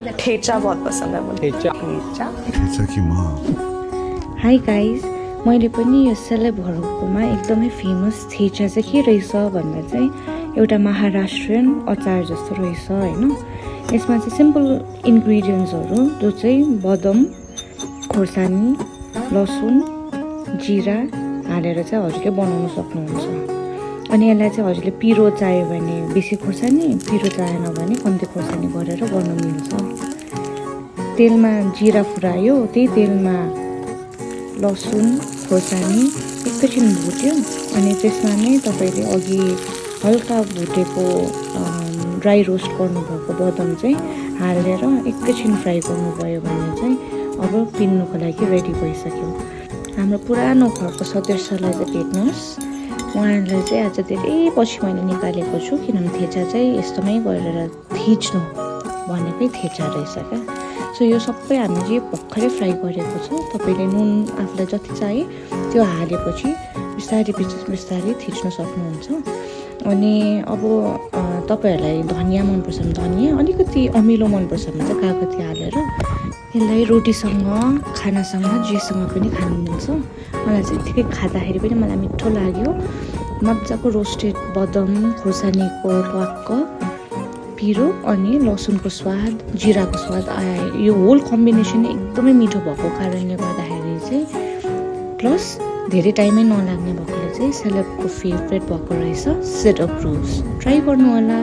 ठेचा बहुत पसंद है मुझे। ठेचा ठेचा की माँ। हाई गाइज, मैले पनि यो सेलेबहरूकोमा एकदमै फेमस थेचा चाहिँ के रहेछ भन्दा चाहिँ एउटा महाराष्ट्रियन अचार जस्तो रहेछ होइन। यसमा चाहिँ सिम्पल इन्ग्रिडियन्ट्सहरू जो चाहिँ बदम, खोर्सानी, लसुन, जिरा हालेर चाहिँ हजुरले बनाउन सक्नुहुन्छ। अनि यसलाई चाहिँ हजुरले पिरो चाहियो भने बेसी खोर्सानी, पिरो चाहेन भने कम्ती खोर्सानी गरेर गर्न मिल्छ। तेलमा जिरा फुरायो, त्यही तेलमा लसुन, खोर्सानी एकैछिन भुट्यो अनि त्यसमा नै तपाईँले अघि हल्का भुटेको ड्राई रोस्ट गर्नुभएको बदम चाहिँ हालेर एकैछिन फ्राई गर्नुभयो भने चाहिँ अब पिन्नुको लागि रेडी भइसक्यो। हाम्रो पुरानो घरको सदस्यलाई चाहिँ भेट्नुहोस्, उहाँहरूलाई चाहिँ आज धेरै पछि मैले निकालेको छु, किनभने थेचा चाहिँ यस्तोमै गरेर थिच्नु भनेकै थेचा रहेछ क्या। सो यो सबै हामी चाहिँ भर्खरै फ्राई गरेको छौँ। तपाईँले नुन आफूलाई जति चाहियो त्यो हालेपछि बिस्तारै बिस्तारै थिच्न सक्नुहुन्छ। अनि अब तपाईँहरूलाई धनियाँ मनपर्छ भने धनियाँ, अलिकति अमिलो मनपर्छ भने चाहिँ कागती हालेर यसलाई रोटीसँग, खानासँग, जेसँग पनि खानु मिल्छ। मलाई चाहिँ यत्तिकै खाँदाखेरि पनि मलाई मिठो लाग्यो। मजाको रोस्टेड बदम, खोर्सानीको ट्वाक्क, पिरो अनि लसुनको स्वाद, जिराको स्वाद आयो। यो होल कम्बिनेसन एकदमै मिठो भएको कारणले गर्दाखेरि चाहिँ प्लस धेरै टाइमै नलाग्ने भएकोले चाहिँ सेलेबको फेभरेट भएको रहेछ। सेट अप्रुभ्स, ट्राई गर्नु होला।